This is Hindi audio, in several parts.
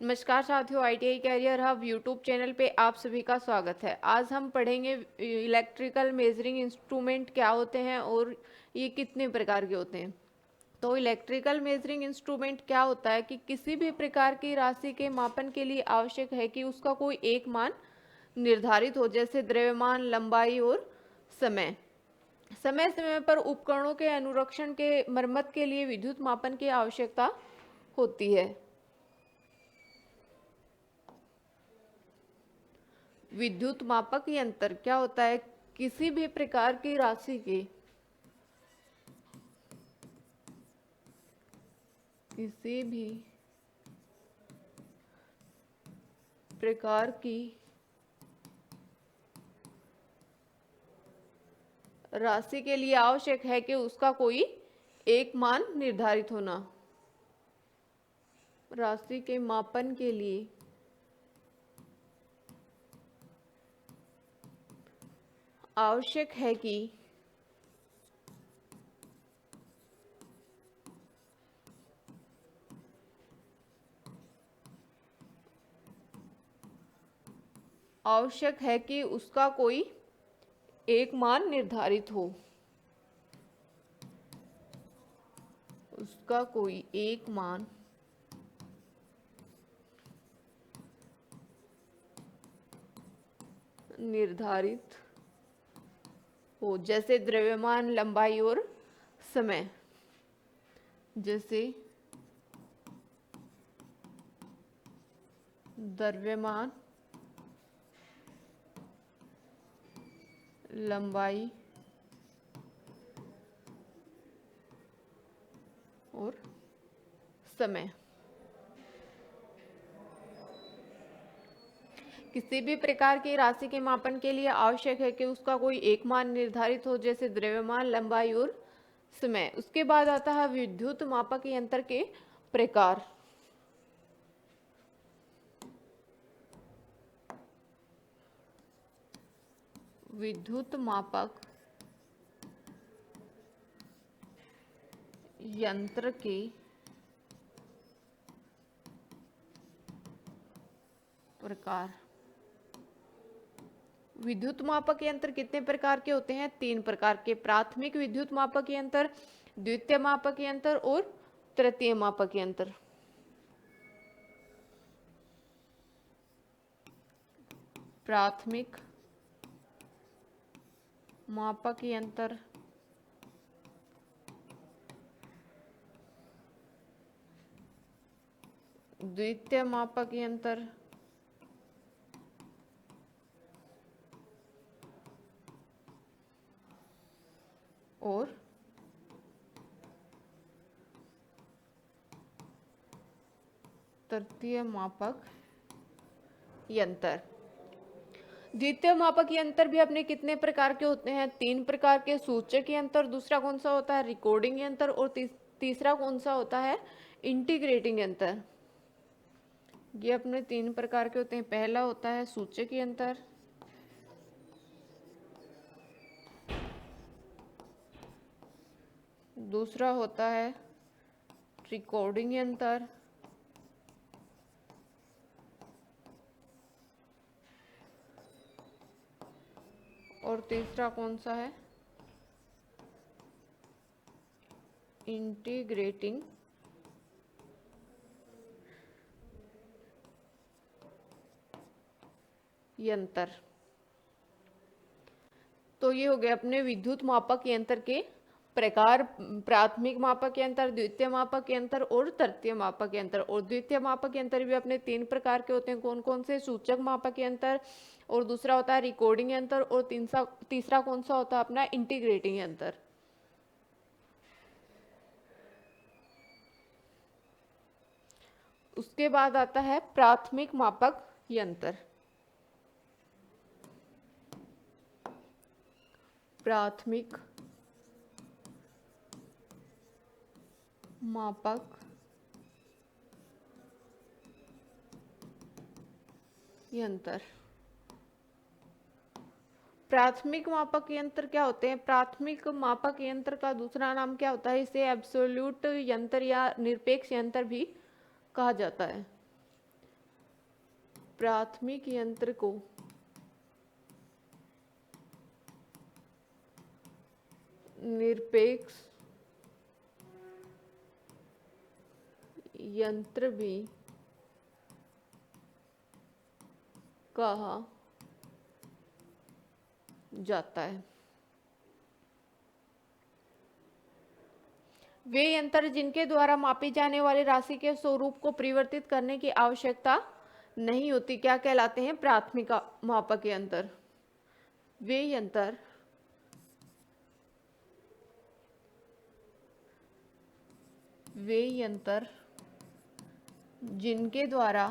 नमस्कार साथियों, ITI career hub YouTube channel पे आप सभी का स्वागत है। आज हम पढ़ेंगे इलेक्ट्रिकल मेजरिंग इंस्ट्रूमेंट क्या होते हैं और ये कितने प्रकार के होते हैं। तो इलेक्ट्रिकल मेजरिंग इंस्ट्रूमेंट क्या होता है कि किसी भी प्रकार की राशि के मापन के लिए आवश्यक है कि उसका कोई एक मान निर्धारित हो, जैसे द्रव्यमान, लंबाई और समय। समय समय पर उपकरणों के अनुरक्षण के मरम्मत के लिए विद्युत मापन की आवश्यकता होती है। विद्युत मापक यंत्र क्या होता है? किसी भी प्रकार की राशि के किसी भी प्रकार की राशि के लिए आवश्यक है कि उसका कोई एक मान निर्धारित होना। राशि के मापन के लिए आवश्यक है कि उसका कोई एक मान निर्धारित हो। उसका कोई एक मान निर्धारित हो, जैसे द्रव्यमान, लंबाई और समय। जैसे द्रव्यमान, लंबाई और समय। किसी भी प्रकार की राशि के मापन के लिए आवश्यक है कि उसका कोई एक मान निर्धारित हो, जैसे द्रव्यमान, लंबाई और समय। उसके बाद आता है विद्युत मापक यंत्र के प्रकार। विद्युत मापक यंत्र के प्रकार। विद्युत मापक यंत्र कितने प्रकार के होते हैं? 3 प्रकार के। प्राथमिक विद्युत मापक यंत्र, द्वितीय मापक यंत्र और तृतीय मापक यंत्र। प्राथमिक मापक यंत्र, द्वितीय मापक यंत्र और तृतीय मापक यंत्र। द्वितीय मापक यंत्र भी अपने कितने प्रकार के होते हैं? 3 प्रकार के। सूचक यंत्र, दूसरा कौन सा होता है? रिकॉर्डिंग यंत्र, और तीसरा कौन सा होता है? इंटीग्रेटिंग यंत्र। ये अपने 3 प्रकार के होते हैं। पहला होता है सूचक यंत्र, दूसरा होता है रिकॉर्डिंग यंत्र, और तीसरा कौन सा है? इंटीग्रेटिंग यंत्र। तो ये हो गए अपने विद्युत मापक यंत्र के प्रकार। प्राथमिक मापक यंत्र, द्वितीय मापक यंत्र और तृतीय मापक यंत्र। और द्वितीय मापक यंत्र भी अपने 3 प्रकार के होते हैं। कौन कौन से? सूचक मापक यंत्र, और दूसरा होता है रिकॉर्डिंग यंत्र, और तीसरा कौन सा होता है अपना? इंटीग्रेटिंग यंत्र। उसके बाद आता है प्राथमिक मापक यंत्र। प्राथमिक मापक यंत्र। प्राथमिक मापक यंत्र क्या होते हैं? प्राथमिक मापक यंत्र का दूसरा नाम क्या होता है? इसे एब्सोल्यूट यंत्र या निरपेक्ष यंत्र भी कहा जाता है। प्राथमिक यंत्र को निरपेक्ष यंत्र भी कहा जाता है। वे यंत्र जिनके द्वारा मापी जाने वाली राशि के स्वरूप को परिवर्तित करने की आवश्यकता नहीं होती क्या कहलाते हैं? प्राथमिक मापक यंत्र। वे यंत्र जिनके द्वारा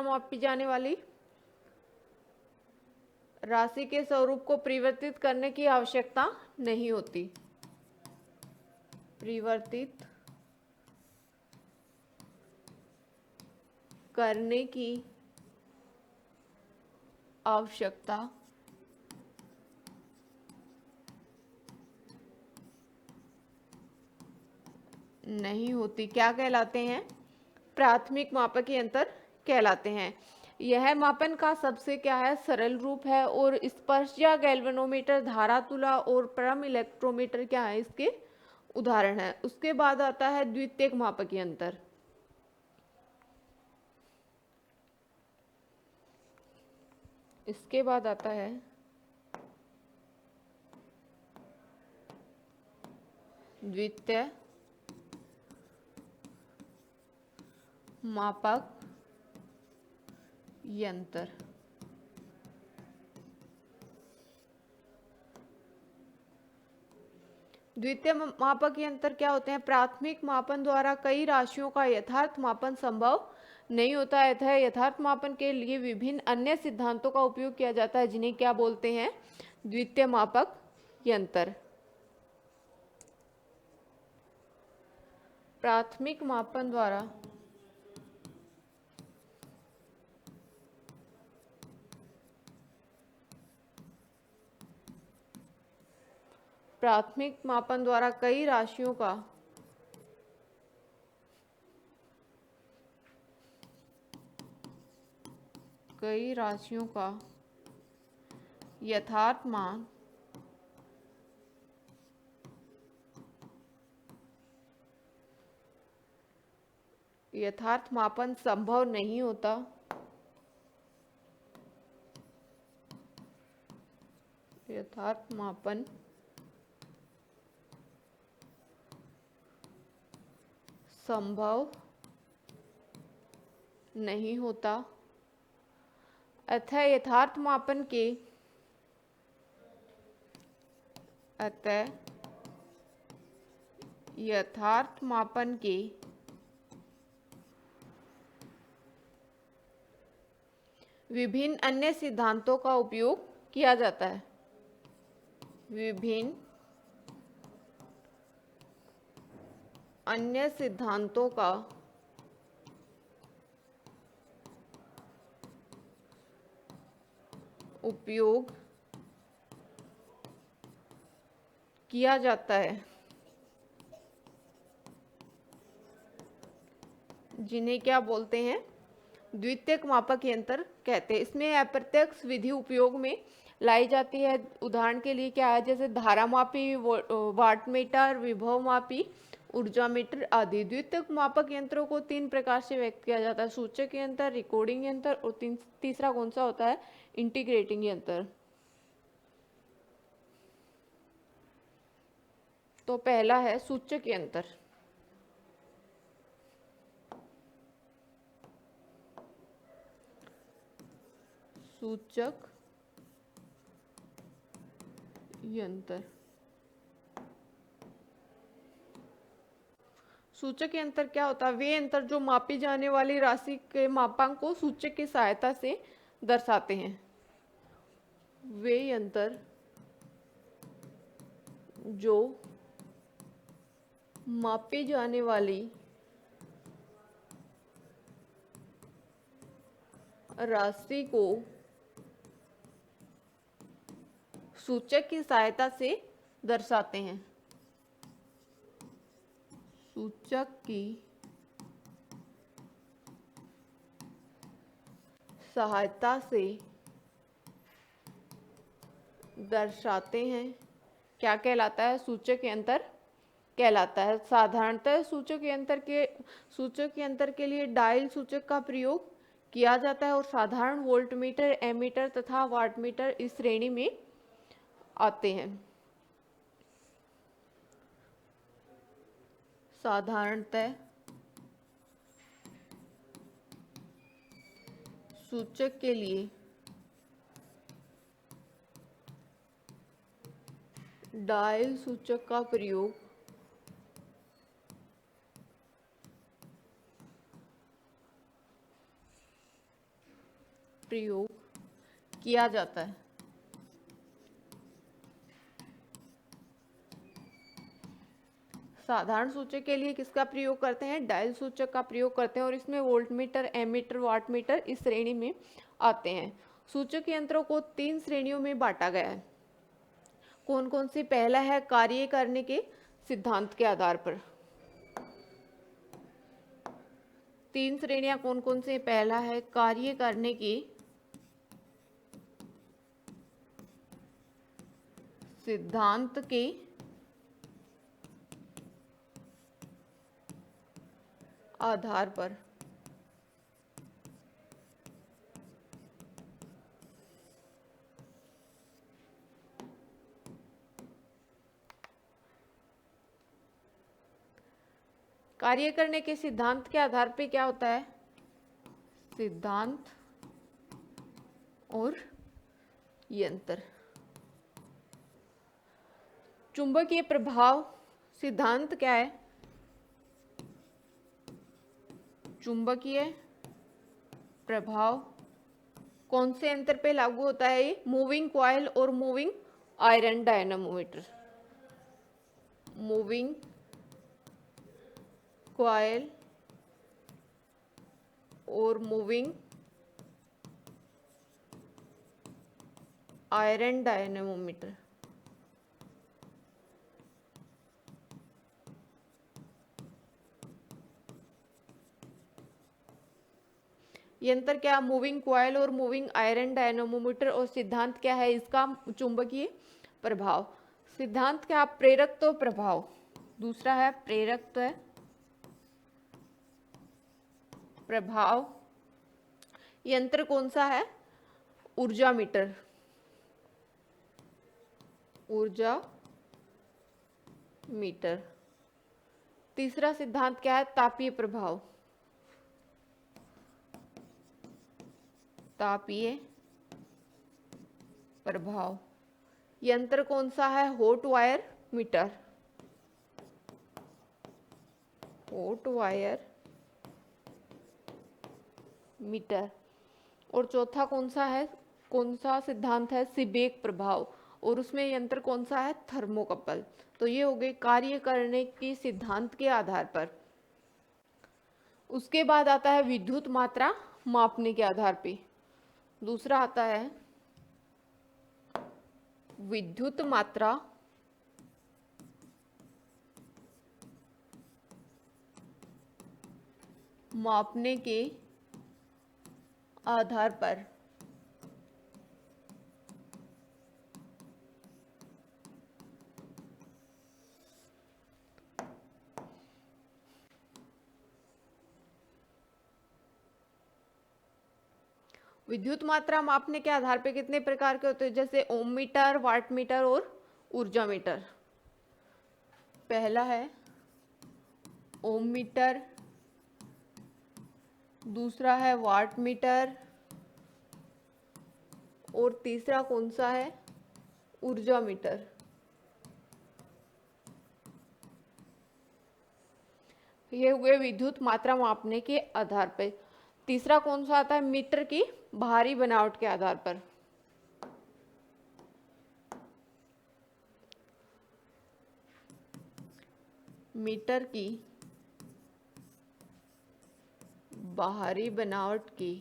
मापी जाने वाली राशि के स्वरूप को परिवर्तित करने की आवश्यकता नहीं होती। परिवर्तित करने की आवश्यकता नहीं होती क्या कहलाते हैं? प्राथमिक मापक यंत्र कहलाते हैं। यह मापन का सबसे क्या है? सरल रूप है और स्पर्श या गैल्वेनोमीटर, धारा तुला और परम इलेक्ट्रोमीटर क्या है? इसके उदाहरण है। उसके बाद आता है द्वितीयक मापक यंत्र। इसके बाद आता है द्वितीय मापक यंत्र। द्वितीय मापक यंत्र क्या होते हैं? प्राथमिक मापन द्वारा कई राशियों का यथार्थ मापन संभव नहीं होता है। यथार्थ मापन के लिए विभिन्न अन्य सिद्धांतों का उपयोग किया जाता है, जिन्हें क्या बोलते हैं? द्वितीय मापक यंत्र। प्राथमिक मापन द्वारा कई राशियों का यथार्थ मापन संभव नहीं होता। यथार्थ मापन संभव नहीं होता अतः यथार्थ मापन के विभिन्न अन्य सिद्धांतों का उपयोग किया जाता है। विभिन्न अन्य सिद्धांतों का उपयोग किया जाता है, जिन्हें क्या बोलते हैं? द्वितीयक मापक यंत्र कहते हैं। इसमें अप्रत्यक्ष विधि उपयोग में लाई जाती है। उदाहरण के लिए क्या है? जैसे धारा मापी, वाटमीटर, विभव मापी, ऊर्जा मीटर आदि। द्वितीयक मापक यंत्रों को 3 प्रकार से व्यक्त किया जाता है: सूचक यंत्र, रिकॉर्डिंग यंत्र और तीसरा कौन सा होता है? इंटीग्रेटिंग यंत्र। तो पहला है सूचक यंत्र। सूचक यंत्र। सूचक यंत्र क्या होता है? वे यंत्र जो मापी जाने वाली राशि के मापांक को सूचक की सहायता से दर्शाते हैं। वे यंत्र जो मापी जाने वाली राशि को सूचक की सहायता से दर्शाते हैं। सूचक की सहायता से दर्शाते हैं। क्या कहलाता है? सूचक यंत्र कहलाता है। साधारणतः सूचक यंत्र के लिए डायल सूचक का प्रयोग किया जाता है और साधारण वोल्टमीटर, एमीटर तथा वाटमीटर इस श्रेणी में आते हैं। साधारणतः सूचक के लिए डायल सूचक का प्रयोग किया जाता है। साधारण सूचक के लिए किसका प्रयोग करते हैं? डायल सूचक का प्रयोग करते हैं और इसमें वोल्टमीटर, एमीटर, वाटमीटर इस श्रेणी में आते हैं। सूचक यंत्रों को 3 श्रेणियों में बांटा गया है। कौन कौन सी? पहला है कार्य करने के सिद्धांत के आधार पर। 3 श्रेणियां कौन कौन सी? पहला है कार्य करने के सिद्धांत के आधार पर। कार्य करने के सिद्धांत के आधार पे क्या होता है? सिद्धांत और यंत्र। चुंबकीय प्रभाव सिद्धांत क्या है? चुंबकीय प्रभाव कौन से यंत्र पे लागू होता है? ये मूविंग कॉइल और moving iron dynamometer. Moving coil और मूविंग आयरन डायनामोमीटर। यंत्र क्या? मूविंग कॉइल और मूविंग आयरन डायनामोमीटर। और सिद्धांत क्या है इसका? चुंबकीय प्रभाव। सिद्धांत क्या? प्रेरकत्व प्रभाव। दूसरा है प्रेरकत्व प्रभाव। यंत्र कौन सा है? ऊर्जा मीटर। ऊर्जा मीटर। तीसरा सिद्धांत क्या है? तापीय प्रभाव। तापीय प्रभाव। यंत्र कौन सा है? Hot wire meter. Hot wire meter. और चौथा कौन सा है? कौन सा सिद्धांत है? सीबेक प्रभाव। और उसमें यंत्र कौन सा है? थर्मोकपल। तो ये हो गए कार्य करने की सिद्धांत के आधार पर। उसके बाद आता है विद्युत मात्रा मापने के आधार पे। दूसरा आता है विद्युत मात्रा मापने के आधार पर। विद्युत मात्रा मापने के आधार पे कितने प्रकार के होते हैं? जैसे ओम मीटर, वाट मीटर और ऊर्जा मीटर। पहला है ओम मीटर, दूसरा है वाट मीटर और तीसरा कौन सा है? ऊर्जा मीटर। ये हुए विद्युत मात्रा मापने के आधार पर। तीसरा कौन सा आता है? मीटर की बाहरी बनावट के आधार पर। मीटर की बाहरी बनावट की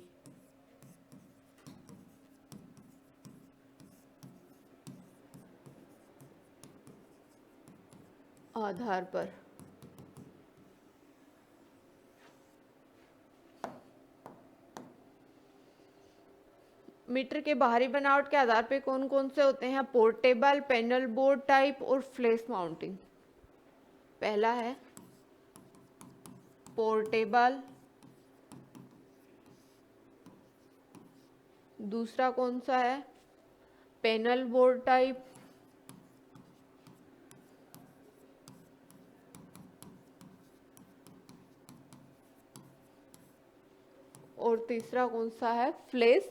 आधार पर मीटर के बाहरी बनावट के आधार पे कौन कौन से होते हैं? पोर्टेबल, पैनल बोर्ड टाइप और फ्लैश माउंटिंग। पहला है पोर्टेबल, दूसरा कौन सा है? पैनल बोर्ड टाइप, और तीसरा कौन सा है? Flash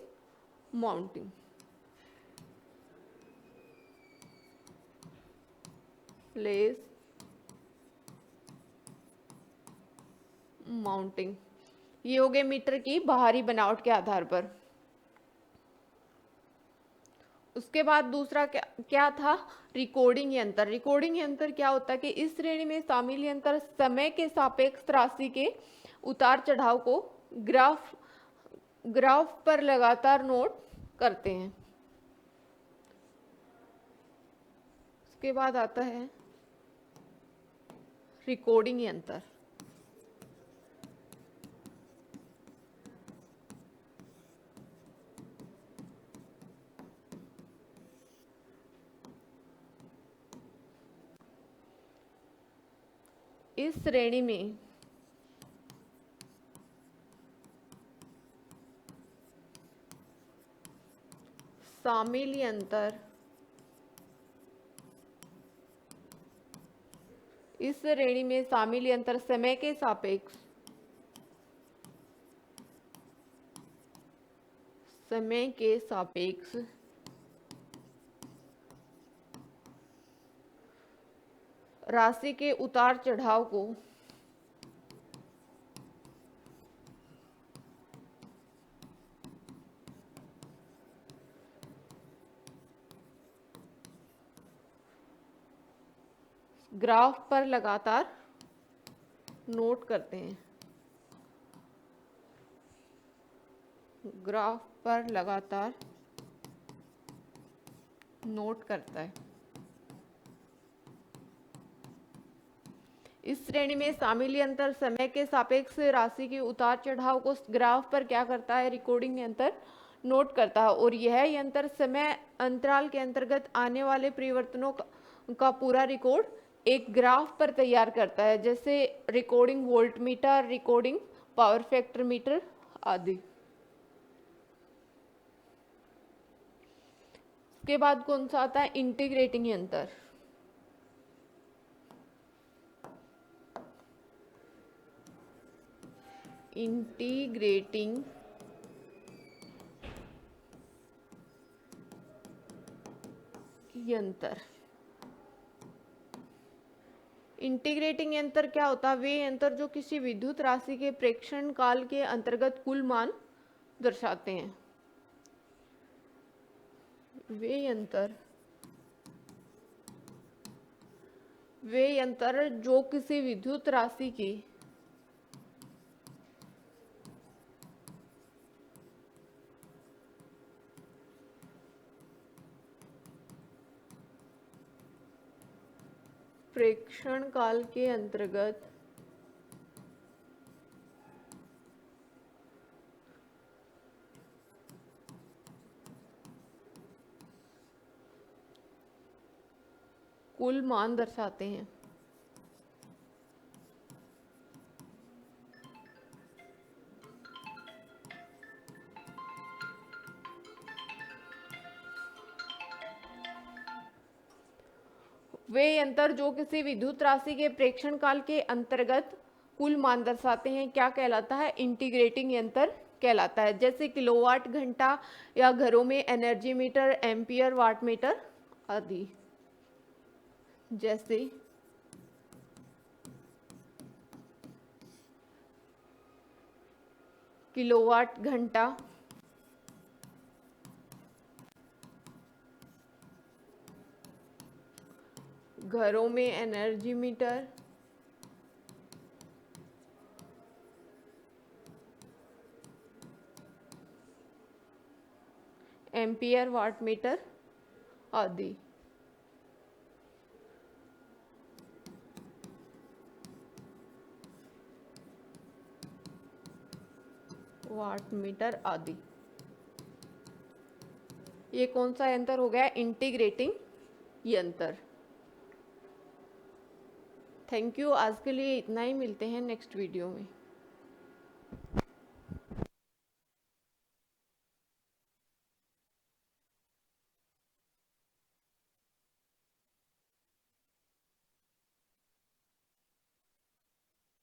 mounting. फ्लैश माउंटिंग, ये हो गए मीटर की बाहरी बनावट के आधार पर। उसके बाद दूसरा क्या क्या था? रिकॉर्डिंग यंत्र। रिकॉर्डिंग यंत्र क्या होता है कि इस श्रेणी में शामिल यंत्र समय के सापेक्ष राशि के उतार चढ़ाव को ग्राफ पर लगातार नोट करते हैं। उसके बाद आता है रिकॉर्डिंग यंत्र। इस श्रेणी में शामिल यंत्र इस श्रेणी में शामिल यंत्र समय के सापेक्ष राशि के उतार चढ़ाव को ग्राफ पर लगातार नोट करते हैं। ग्राफ पर लगातार नोट करता है। इस श्रेणी में शामिल यंत्र समय के सापेक्ष राशि के उतार चढ़ाव को ग्राफ पर क्या करता है? रिकॉर्डिंग यंत्र नोट करता है। और यह यंत्र समय अंतराल के अंतर्गत आने वाले परिवर्तनों का पूरा रिकॉर्ड एक ग्राफ पर तैयार करता है, जैसे recording volt meter, recording power factor metre आदि। उसके बाद कौन सा आता है? इंटीग्रेटिंग यंत्र। इंटीग्रेटिंग यंत्र। इंटीग्रेटिंग यंत्र क्या होता है? वे यंत्र जो किसी विद्युत राशि के प्रेक्षण काल के अंतर्गत कुल मान दर्शाते हैं। वे यंत्र जो किसी विद्युत राशि की प्रेक्षण काल के अंतर्गत कुल मान दर्शाते हैं। वे यंत्र जो किसी विद्युत राशि के प्रेक्षण काल के अंतर्गत कुल मान दर्शाते हैं क्या कहलाता है? इंटीग्रेटिंग यंत्र कहलाता है। जैसे किलोवाट घंटा या घरों में energy meter, ampere watt meter आदि। जैसे किलोवाट घंटा घरों में energy meter, ampere, watt meter आदि। वाट मीटर आदि। ये कौन सा यंत्र हो गया? इंटीग्रेटिंग यंत्र। Thank you. आज के लिए इतना ही, मिलते हैं नेक्स्ट वीडियो में।